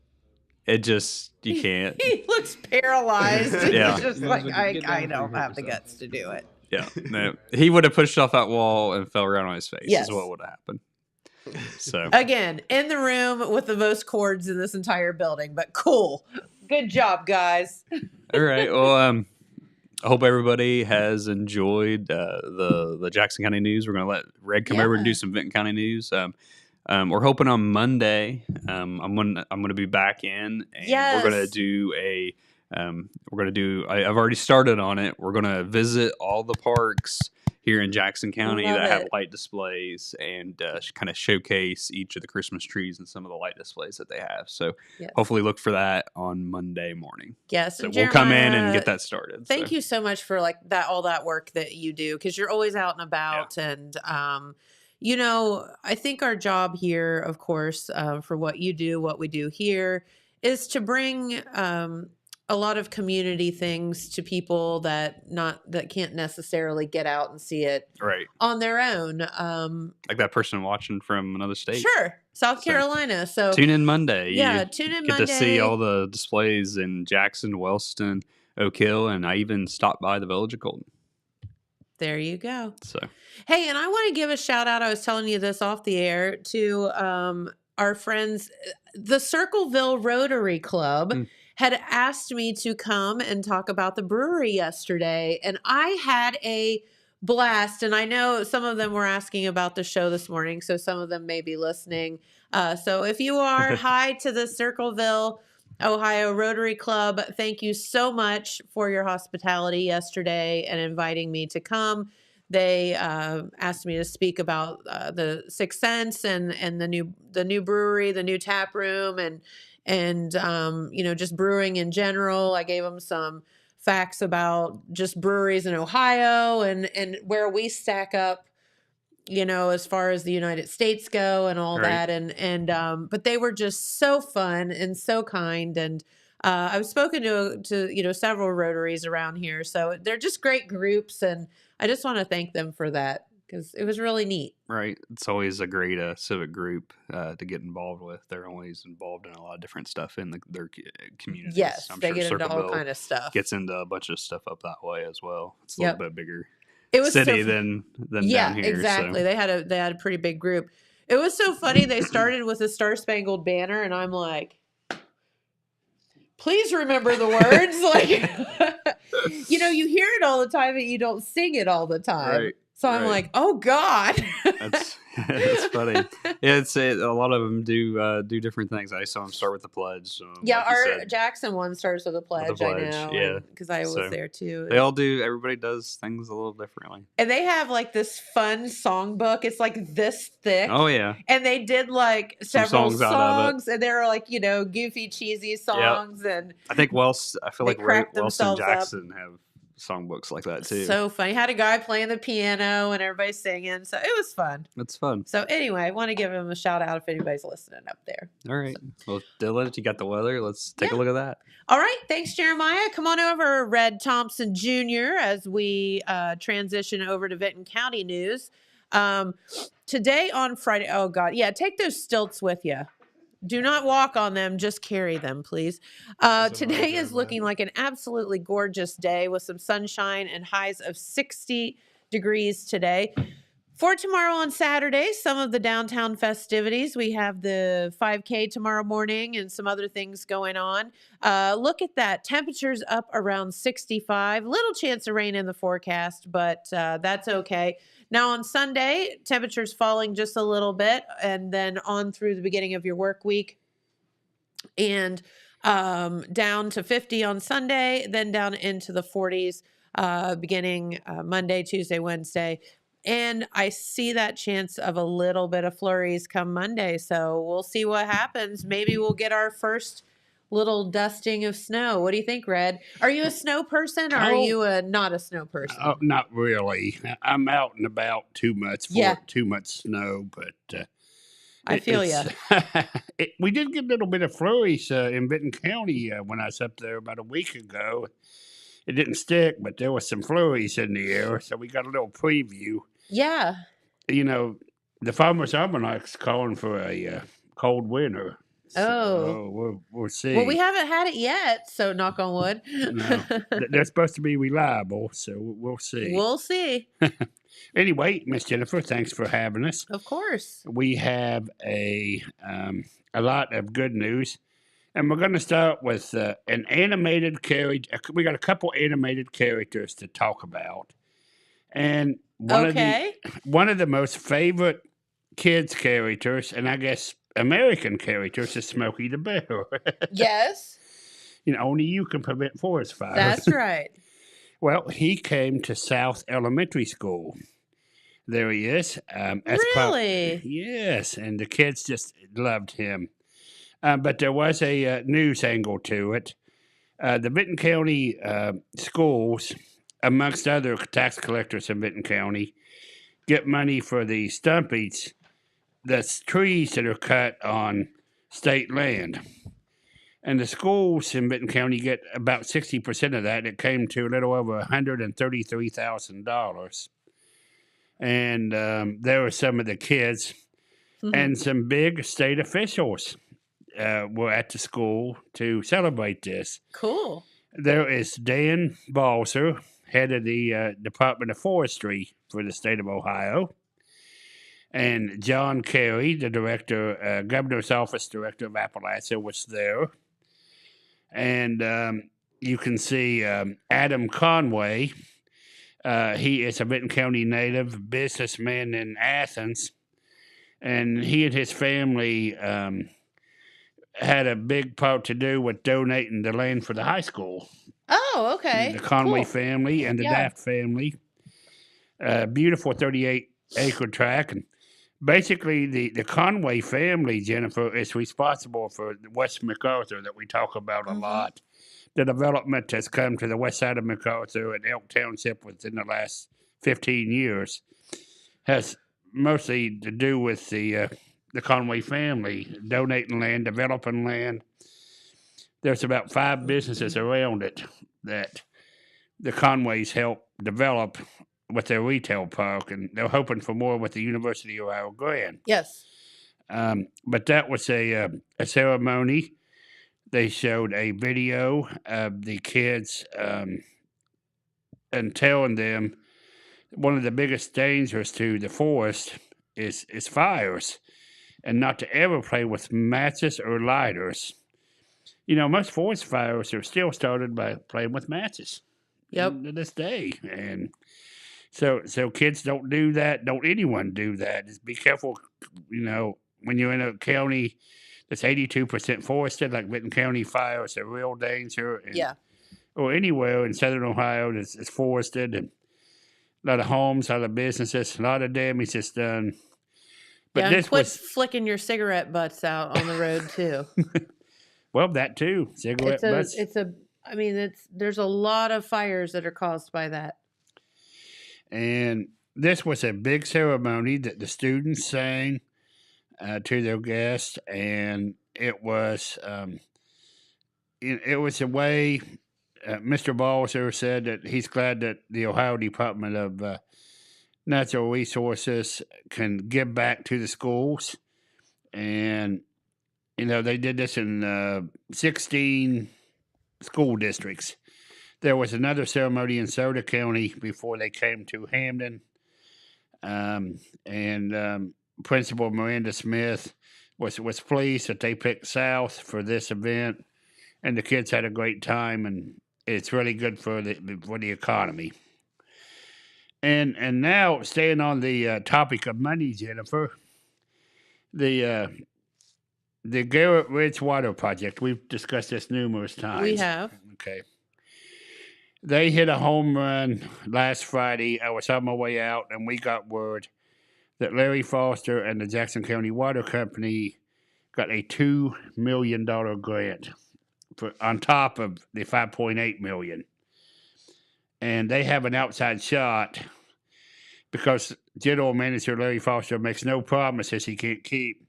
It just, you can't. He looks paralyzed. Yeah. He's just like, I don't have the guts to do it. Yeah. No, he would have pushed off that wall and fell right on his face. Yes. Is what would have happened. So again, in the room with the most cords in this entire building, but cool. Good job, guys. All right. Well, I hope everybody has enjoyed the Jackson County news. We're going to let Red come over and do some Vinton County news. We're hoping on Monday. I'm gonna be back in, and we're gonna do I've already started on it. We're gonna visit all the parks here in Jackson County that have light displays and kind of showcase each of the Christmas trees and some of the light displays that they have. So hopefully look for that on Monday morning. Yes, so we'll come in and get that started. Thank you so much for all that work that you do, because you're always out and about and. You know, I think our job here, of course, for what you do, what we do here, is to bring a lot of community things to people that can't necessarily get out and see it Right. on their own. Like that person watching from another state. Sure, South Carolina. So tune in Monday. Yeah, You tune in get Monday. to see all the displays in Jackson, Wellston, Oak Hill, and I even stopped by the Village of Colton. There you go. So, hey, and I want to give a shout out. I was telling you this off the air to our friends, the Circleville Rotary Club. Had asked me to come and talk about the brewery yesterday, and I had a blast. And I know some of them were asking about the show this morning, so some of them may be listening. So if you are, hi to the Circleville, Ohio Rotary Club. Thank you so much for your hospitality yesterday and inviting me to come. They asked me to speak about the Sixth Sense and the new brewery, the new tap room, and just brewing in general. I gave them some facts about just breweries in Ohio and where we stack up, as far as the United States go and all Right. that. But they were just so fun and so kind. And I've spoken to several Rotaries around here. So they're just great groups. And I just want to thank them for that, because it was really neat. right. It's always a great civic group to get involved with. They're always involved in a lot of different stuff in their communities. Yes, I'm they sure get into all Circleville kind of stuff. gets into a bunch of stuff up that way as well. It's a Yep. little bit bigger It was city so, than yeah, down here. exactly. So. They had a pretty big group. It was so funny. They started with a Star Spangled Banner, and I'm like, please remember the words. You hear it all the time, but you don't sing it all the time. Right. So I'm like, oh God. That's funny. Yeah, it's a lot of them do different things. I saw them start with the pledge. Yeah, like you our said, Jackson one starts with a pledge. pledge, I know. yeah. Because I was So, there too. they all do. Everybody does things a little differently. And they have like this fun songbook. It's like this thick. Oh yeah. And they did like several songs out of it. and they were like, goofy, cheesy songs. And I think I feel They like cracked Wellston themselves up. Jackson have songbooks like that too. so funny. Had a guy playing the piano and everybody singing. So it was fun. It's fun. So anyway, I want to give him a shout out if anybody's listening up there. All right. Well, Dylan, you got the weather. Let's take a look at that. All right. Thanks, Jeremiah. Come on over, Red Thompson Jr., as we transition over to Vinton County news. Today on Friday. Oh, God. Yeah, take those stilts with you. Do not walk on them. Just carry them, please. Today is looking like an absolutely gorgeous day with some sunshine and highs of 60 degrees today. For tomorrow on Saturday, some of the downtown festivities. We have the 5K tomorrow morning and some other things going on. Look at that. Temperatures up around 65. Little chance of rain in the forecast, but that's okay. Now on Sunday, temperatures falling just a little bit, and then on through the beginning of your work week. And down to 50 on Sunday, then down into the 40s beginning Monday, Tuesday, Wednesday. And I see that chance of a little bit of flurries come Monday. So we'll see what happens. Maybe we'll get our first little dusting of snow. What do you think, Red? Are you a snow person or are you not a snow person? Oh, not really. I'm out and about too much for too much snow, but I feel you. We did get a little bit of flurries in Vinton County when I was up there about a week ago. It didn't stick, but there was some flurries in the air, so we got a little preview. Yeah. The Farmer's Almanac's calling for a cold winter. So we'll see. Well, we haven't had it yet, so knock on wood. No, they're supposed to be reliable, so we'll see. We'll see. Anyway, Miss Jennifer, thanks for having us. Of course. We have a lot of good news, and we're going to start with an animated character. We got a couple animated characters to talk about, and one of the most favorite kids characters, and I guess American characters, is Smokey the Bear. Yes. Only you can prevent forest fires. That's right. Well, he came to South Elementary School. There he is. Really? Yes, and the kids just loved him. But there was a news angle to it. The Vinton County schools, amongst other tax collectors in Vinton County, get money for the stumpies, the trees that are cut on state land. And the schools in Vinton County get about 60% of that. It came to a little over $133,000. And there were some of the kids and some big state officials were at the school to celebrate this. Cool. There is Dan Balser, head of the Department of Forestry for the state of Ohio, and John Kerry, the director, governor's office director of Appalachia, was there. And you can see Adam Conway. He is a Vinton County native, businessman in Athens, and he and his family had a big part to do with donating the land for the high school. Oh, okay. The Conway Cool. family and the Daft family. Beautiful 38-acre tract. And basically, the Conway family, Jennifer, is responsible for West MacArthur that we talk about a lot. The development has come to the west side of MacArthur and Elk Township within the last 15 years. Has mostly to do with the Conway family donating land, developing land. There's about 5 businesses around it that the Conways help develop with their retail park, and they're hoping for more with the University of Ohio grant. Yes. But that was a ceremony. They showed a video of the kids and telling them one of the biggest dangers to the forest is fires, and not to ever play with matches or lighters. You know, most forest fires are still started by playing with matches. Yep. To this day. And so kids don't do that. Don't anyone do that. Just be careful, you know, when you're in a county that's 82% forested, like Vinton County fire, it's a real danger. And, or anywhere in southern Ohio that's forested, and a lot of homes, a lot of businesses, a lot of damage is done. But and this quit was flicking your cigarette butts out on the road too. well, that too. Cigarette butts. There's a lot of fires that are caused by that. And this was a big ceremony that the students sang to their guests, and it was a way. Mr. Balser said that he's glad that the Ohio Department of Natural Resources can give back to the schools, and you know they did this in 16 school districts. There was another ceremony in Soda County before they came to Hamden, and Principal Miranda Smith was pleased that they picked South for this event, and the kids had a great time, and it's really good for the economy. And now, staying on the topic of money, Jennifer, the Garrett Ridge Water Project, we've discussed this numerous times. We have. Okay. They hit a home run last Friday. I was on my way out, and we got word that Larry Foster and the Jackson County Water Company got a $2 million grant on top of the $5.8 million. And they have an outside shot because General Manager Larry Foster makes no promises he can't keep.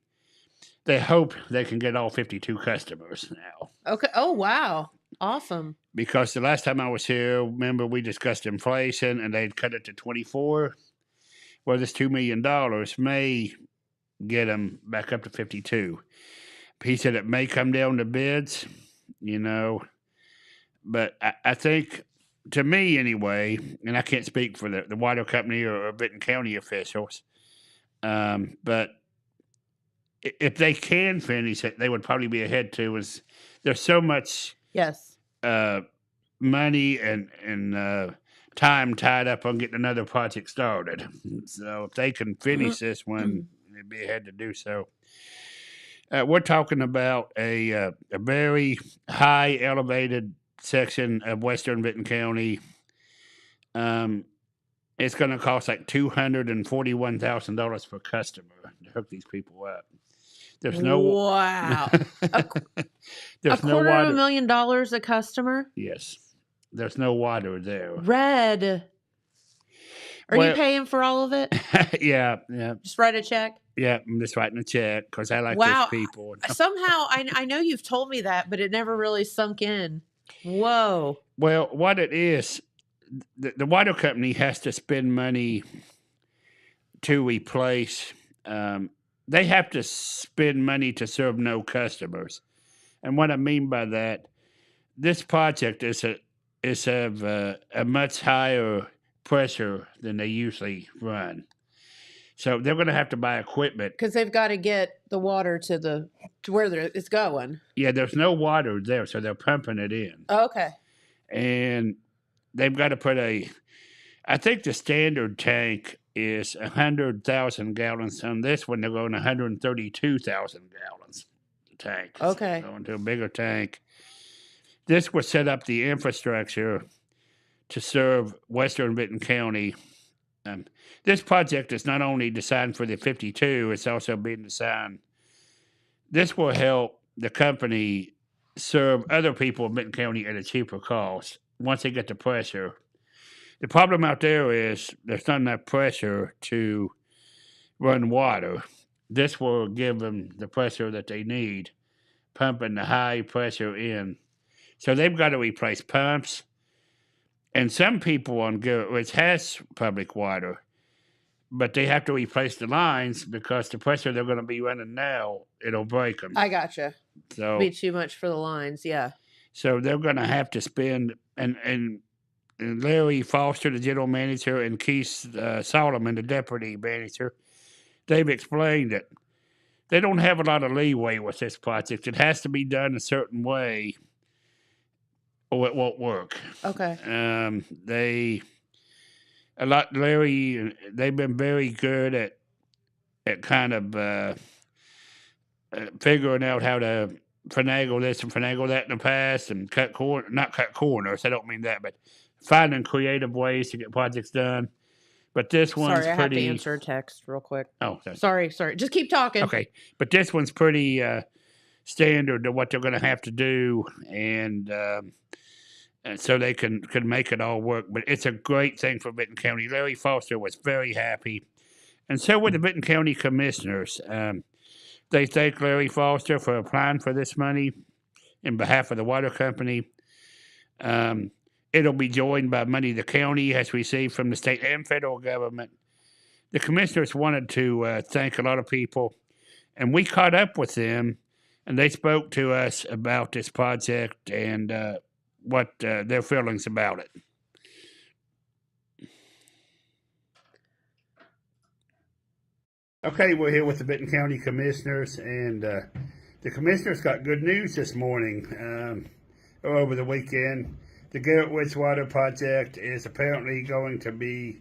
They hope they can get all 52 customers now. Okay. Oh, wow. Awesome. Because the last time I was here, remember, we discussed inflation and they'd cut it to 24. Well, this $2 million may get them back up to 52. He said it may come down to bids, you know. But I think, to me anyway, and I can't speak for the water company or Vinton County officials, but if they can finish it, they would probably be ahead too. There's so much money and time tied up on getting another project started. So if they can finish this one, they'd be ahead to do so. We're talking about a very high elevated section of western Vinton County. It's going to cost like $241,000 per customer to hook these people up. There's no wow. There's no water. $250,000 a customer. Yes, there's no water there. Red. Are you paying for all of it? Yeah. Just write a check? Yeah, I'm just writing a check because I like Wow. those people. Somehow, I know you've told me that, but it never really sunk in. Whoa. Well, what it is, the water company has to spend money to replace. They have to spend money to serve no customers, and what I mean by that, this project is of a much higher pressure than they usually run. So they're going to have to buy equipment. Because they've got to get the water to where it's going. Yeah, there's no water there, so they're pumping it in. Okay. And they've got to put I think the standard tank is 100,000 gallons. On this one, they're going 132,000 gallons tank. Okay. Going to a bigger tank. This will set up the infrastructure to serve western Vinton County. This project is not only designed for the 52, it's also being designed. This will help the company serve other people in Vinton County at a cheaper cost once they get the pressure. The problem out there is there's not enough pressure to run water. This will give them the pressure that they need, pumping the high pressure in. So they've got to replace pumps. And some people on which has public water, but they have to replace the lines because the pressure they're going to be running now, it'll break them. I gotcha. So be too much for the lines, yeah. So they're going to have to spend, and Larry Foster, the general manager, and Keith Solomon, the deputy manager, they've explained that they don't have a lot of leeway with this project. It has to be done a certain way, or it won't work. Okay. Larry, they've been very good at kind of figuring out how to finagle this and finagle that in the past and not cut corners. I don't mean that, but finding creative ways to get projects done. But this one's pretty... Sorry, I have to answer a text real quick. Oh, sorry. Just keep talking. Okay, but this one's pretty standard to what they're going to have to do, and so they can make it all work. But it's a great thing for Vinton County. Larry Foster was very happy, and so were the Vinton County commissioners. They thank Larry Foster for applying for this money in behalf of the water company. It'll be joined by money the county has received from the state and federal government. The commissioners wanted to thank a lot of people, and we caught up with them, and they spoke to us about this project and what their feelings about it. Okay, we're here with the Vinton County Commissioners, and the Commissioners got good news this morning or over the weekend. The Garrett Woods Water Project is apparently going to be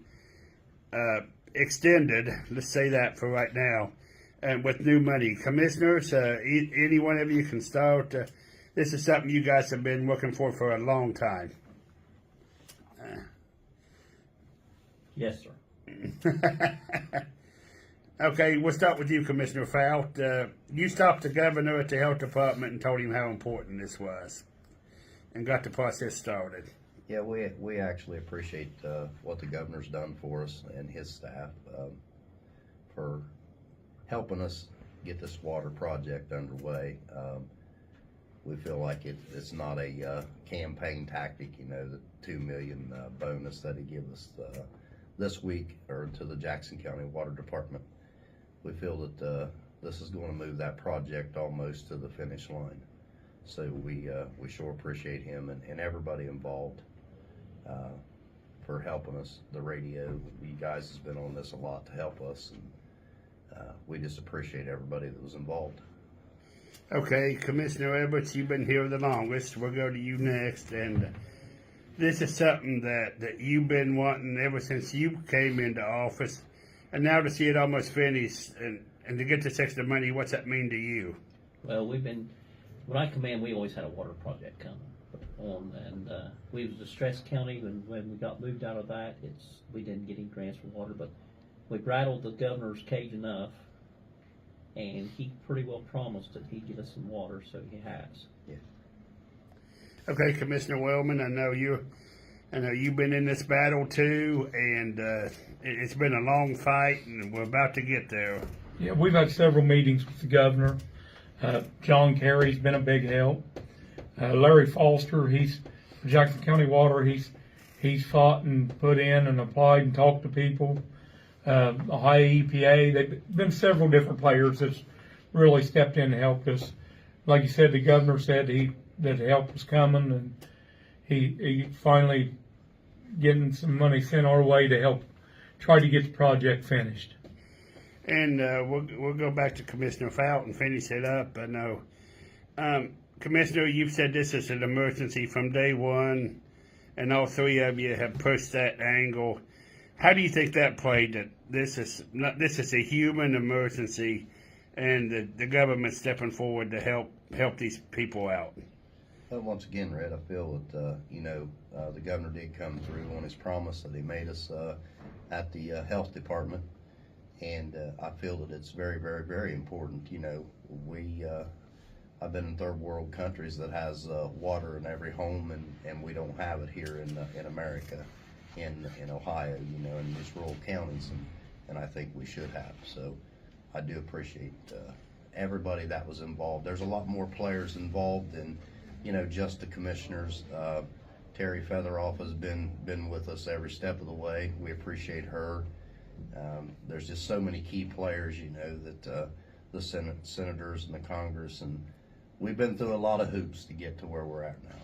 extended, let's say that for right now, and with new money. Commissioners, any one of you can start. This is something you guys have been looking for a long time. Yes, sir. Okay, we'll start with you, Commissioner Fout. You stopped the governor at the health department and told him how important this was and got the process started. Yeah, we actually appreciate what the governor's done for us and his staff for helping us get this water project underway. We feel like it's not a campaign tactic, the $2 million bonus that he gave us this week or to the Jackson County Water Department. We feel that this is going to move that project almost to the finish line. So we sure appreciate him and everybody involved for helping us. The radio, you guys has been on this a lot to help us, and we just appreciate everybody that was involved. Okay, Commissioner Edwards, you've been here the longest. We'll go to you next, and this is something that you've been wanting ever since you came into office, and now to see it almost finished and to get this extra money, what's that mean to you? Well, when I come in, we always had a water project coming on, and we was a stressed county when we got moved out of that. We didn't get any grants for water, but we rattled the governor's cage enough, and he pretty well promised that he'd give us some water, so he has. Yeah. Okay, Commissioner Wellman, I know you're I know you've been in this battle too, and it's been a long fight, and we're about to get there. Yeah, we've had several meetings with the governor. John Kerry's been a big help. Larry Foster, he's Jackson County Water. He's fought and put in and applied and talked to people. Ohio EPA. They've been several different players that's really stepped in and helped us. Like you said, the governor said that help was coming, and he finally getting some money sent our way to help try to get the project finished. And we'll go back to Commissioner Fout and finish it up. I know, Commissioner, you've said this is an emergency from day one, and all three of you have pushed that angle. How do you think that played? That this is a human emergency, and the government stepping forward to help these people out. Once again, Red, I feel that the governor did come through on his promise that he made us at the health department, and I feel that it's very, very, very important. I've been in third world countries that has water in every home, and we don't have it here in America, in Ohio, in these rural counties, and I think we should have. So I do appreciate everybody that was involved. There's a lot more players involved than just the commissioners. Terry Featheroff has been with us every step of the way. We appreciate her. There's just so many key players, that the senators and the Congress, and we've been through a lot of hoops to get to where we're at now.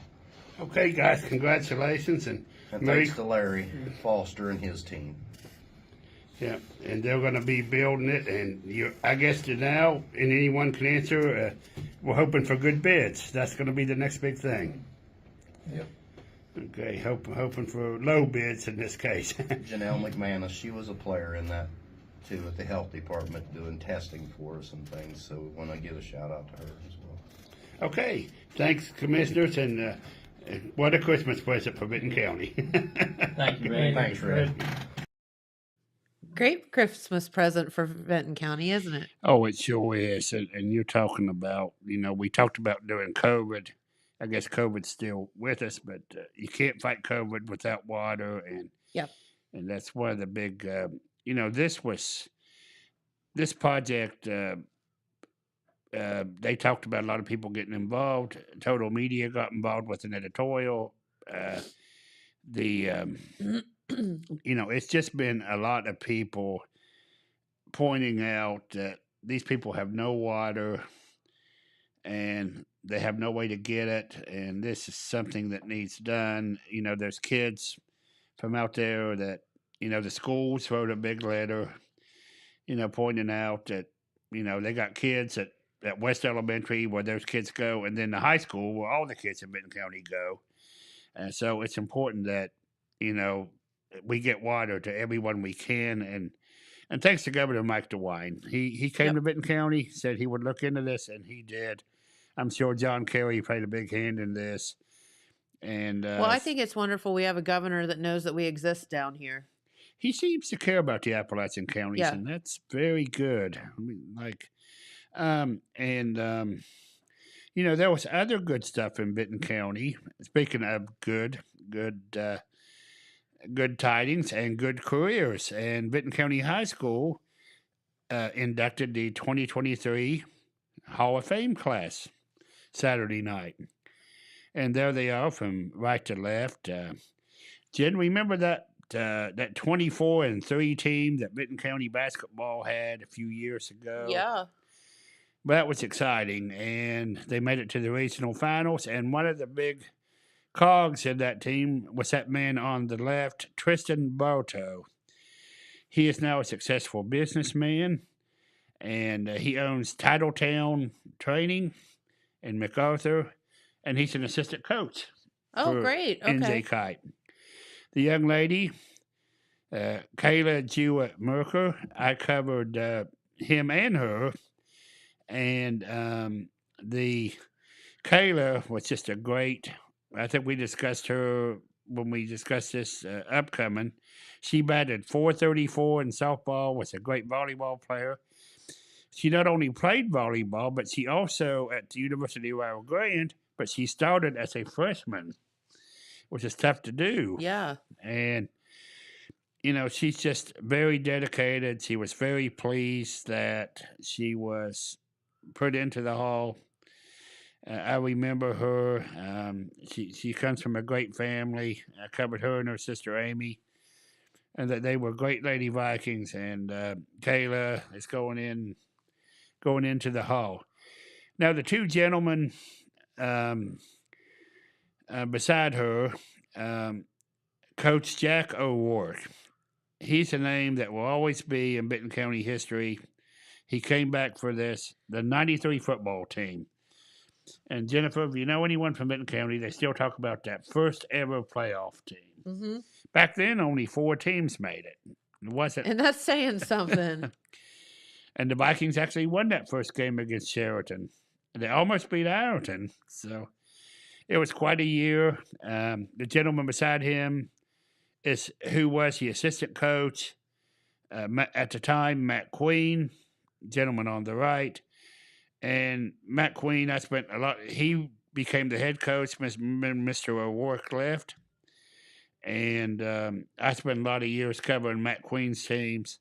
Okay, guys, congratulations, and thanks to Larry Foster and his team. Yeah, and they're going to be building it, and I guess now, and anyone can answer, we're hoping for good bids. That's going to be the next big thing. Yep. Okay, hoping for low bids in this case. Janelle McManus, she was a player in that too at the health department doing testing for us and things, so we want to give a shout out to her as well. Okay, thanks, commissioners, and what a Christmas present for Vinton County. Thank you, Ray. Thanks, Red. Great Christmas present for Vinton County, isn't it? Oh, it sure is. And you're talking about, we talked about during COVID. I guess COVID's still with us, but you can't fight COVID without water. And Yep. And that's one of the big, this project, they talked about a lot of people getting involved. Total Media got involved with an editorial. It's just been a lot of people pointing out that these people have no water and they have no way to get it, and this is something that needs done. There's kids from out there that, the schools wrote a big letter, pointing out that, they got kids at West Elementary where those kids go, and then the high school where all the kids in Vinton County go. And so it's important that, we get water to everyone we can, and thanks to Governor Mike DeWine. He came to Vinton County, said he would look into this, and he did. I'm sure John Kerry played a big hand in this. And I think it's wonderful we have a governor that knows that we exist down here. He seems to care about the Appalachian counties, Yeah. and that's very good. I mean, there was other good stuff in Vinton County. Speaking of good tidings and good careers, and Vinton County High School inducted the 2023 Hall of Fame class Saturday night. And there they are from right to left. Jen, remember that 24-3 team that Vinton County basketball had a few years ago? Yeah. That was exciting, and they made it to the regional finals, and one of the big cogs in that team was that man on the left, Tristan Bartow. He is now a successful businessman, and he owns Titletown Training in MacArthur, and he's an assistant coach. Oh, great. Okay. NJ Kite. The young lady, Kayla Jewett Merker, I covered him and her, and the Kayla was just a great. I think we discussed her when we discussed this upcoming. She batted .434 in softball, was a great volleyball player. She not only played volleyball, but she also, at the University of Rio Grande, but she started as a freshman which is tough to do. Yeah. And, you know, she's just very dedicated. She was very pleased that she was put into the Hall. I remember her. She comes from a great family. I covered her and her sister Amy, and that they were great Lady Vikings. And Kayla is going into the Hall. Now the two gentlemen beside her, Coach Jack O'Rourke. He's a name that will always be in Vinton County history. He came back for the '93 football team. And Jennifer, if you know anyone from Vinton County, they still talk about that first ever playoff team. Mm-hmm. Back then, only 4 teams made it. It wasn't, And that's saying something. and the Vikings actually won that first game against Sheraton. They almost beat Ironton, so it was quite a year. The gentleman beside him is who was the assistant coach at the time, Matt Queen, gentleman on the right. And Matt Queen, I spent a lot. He became the head coach. Mr. O'Rourke left, and I spent a lot of years covering Matt Queen's teams.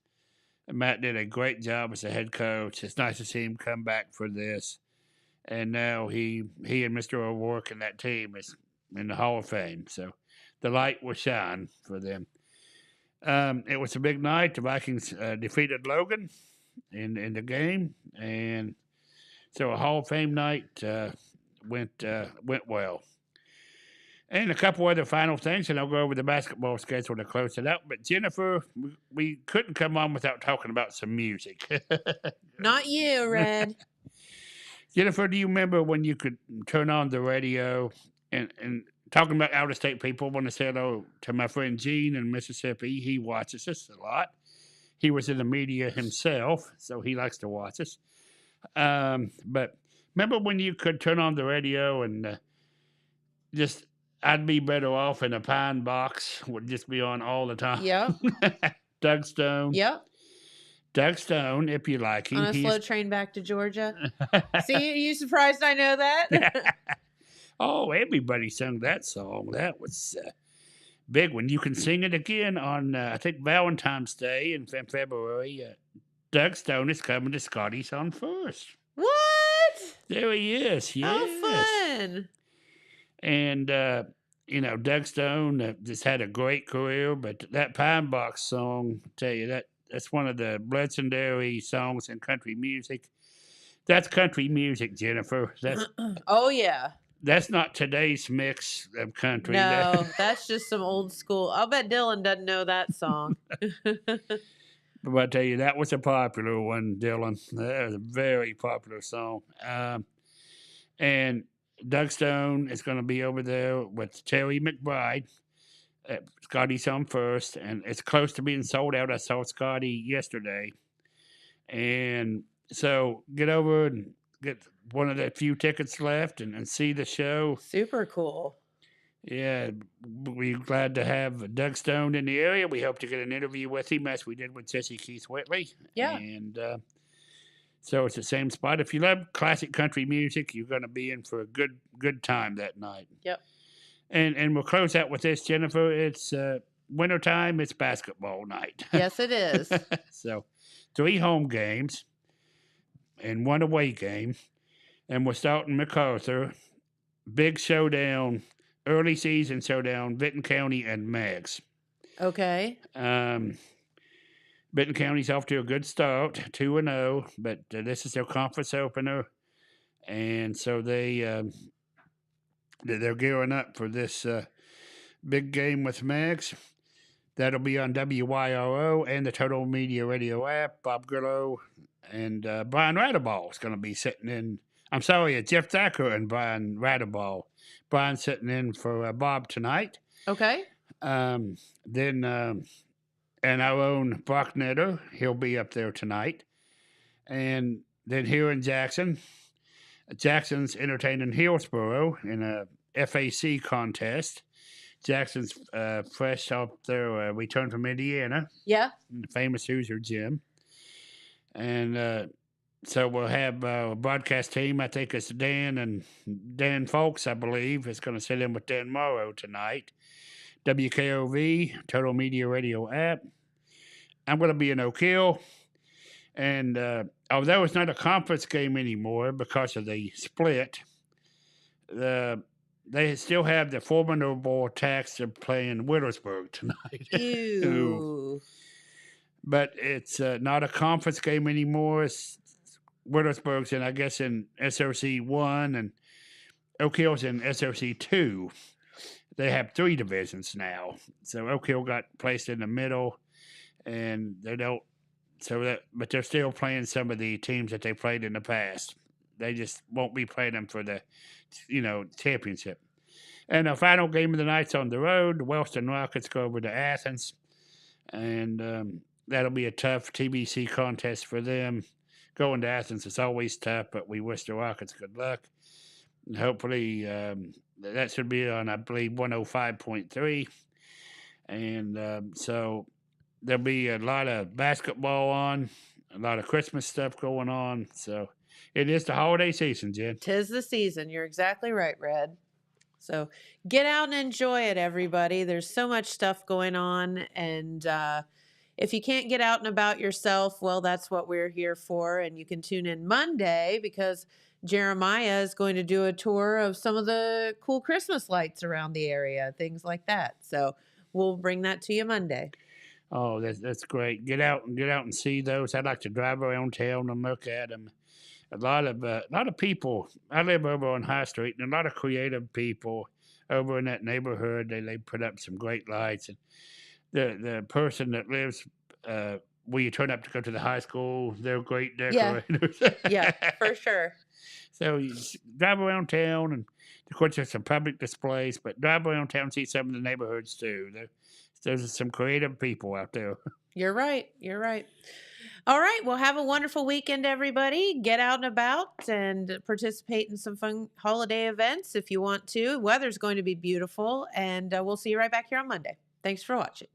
And Matt did a great job as a head coach. It's nice to see him come back for this. And now he and Mr. O'Rourke and that team is in the Hall of Fame. So the light will shine for them. It was a big night. The Vikings defeated Logan in the game, and so a Hall of Fame night went well. And a couple other final things, and I'll go over the basketball schedule to close it out. But Jennifer, we couldn't come on without talking about some music. Not you, Red. Jennifer, do you remember when you could turn on the radio and talking about out-of-state people? I want to say hello to my friend Gene in Mississippi. He watches us a lot. He was in the media himself, so he likes to watch us. But remember when you could turn on the radio and just, I'd Be Better Off in a Pine Box would just be on all the time. Yep. Doug Stone. Yep. Doug Stone, if you like him. On a slow train back to Georgia. See, are you surprised I know that? Oh, everybody sung that song. That was big one. You can sing it again on, I think, Valentine's Day in February. Doug Stone is coming to Scotty's on First. What? There he is. Yes. How fun. And, you know, Doug Stone just had a great career, but that Pine Box song, I tell you, that's one of the legendary songs in country music. That's country music, Jennifer. That's oh, yeah. That's not today's mix of country. No, that's just some old school. I'll bet Dylan doesn't know that song. But I tell you, that was a popular one, Dylan. That was a very popular song. And Doug Stone is going to be over there with Terry McBride. Scotty's on First, and it's close to being sold out. I saw Scotty yesterday. And so get over and get one of the few tickets left and see the show. Super cool. Yeah, we're glad to have Doug Stone in the area. We hope to get an interview with him as we did with Jesse Keith Whitley. Yeah. And so it's the same spot. If you love classic country music, you're going to be in for a good time that night. Yep. And we'll close out with this, Jennifer. It's wintertime. It's basketball night. Yes, it is. So 3 home games and 1 away game. And we're starting MacArthur. Big showdown, early season showdown, Vinton County and Mags. Okay. Vinton County's off to a good start, 2-0, but this is their conference opener. And so they're gearing up for this big game with Mags. That'll be on WYRO and the Total Media Radio app. Bob Grillo and Brian Radeball is going to be sitting in. I'm sorry, Jeff Thacker and Brian Radeball. Brian sitting in for Bob tonight. Okay. And our own Brock Netter, he'll be up there tonight. And then here in Jackson, Jackson's entertaining Hillsboro in a FAC contest. Jackson's fresh off their return from Indiana. Yeah. The famous Hoosier Gym. And So we'll have a broadcast team. I think it's Dan Folks, I believe, is going to sit in with Dan Morrow tonight. WKOV, Total Media Radio app. I'm going to be in Oak Hill. And although it's not a conference game anymore because of the split, they still have the formidable task of playing Withersburg tonight. Ew. But it's not a conference game anymore. It's Withersburg's in, I guess, in SOC 1 and Oak Hill's in SOC 2. They have 3 divisions now. So Oak Hill got placed in the middle, and they don't. But they're still playing some of the teams that they played in the past. They just won't be playing them for the, championship. And the final game of the night's on the road. The Wellston Rockets go over to Athens, and that'll be a tough TBC contest for them. Going to Athens is always tough, but we wish the Rockets good luck. And hopefully, that should be on, I believe, 105.3. And so there'll be a lot of basketball on, a lot of Christmas stuff going on. So it is the holiday season, Jen. 'Tis the season. You're exactly right, Red. So get out and enjoy it, everybody. There's so much stuff going on. And if you can't get out and about yourself, well, that's what we're here for. And you can tune in Monday because Jeremiah is going to do a tour of some of the cool Christmas lights around the area, things like that. So we'll bring that to you Monday. Oh, that's great. Get out and see those. I'd like to drive around town and look at them. A lot of people. I live over on High Street, and a lot of creative people over in that neighborhood. They put up some great lights. And the person that lives where you turn up to go to the high school, they're great decorators. Yeah, for sure. So you drive around town, and of course there's some public displays, but drive around town and see some of the neighborhoods too. There's some creative people out there. You're right. You're right. All right. Well, have a wonderful weekend, everybody. Get out and about and participate in some fun holiday events if you want to. Weather's going to be beautiful, and we'll see you right back here on Monday. Thanks for watching.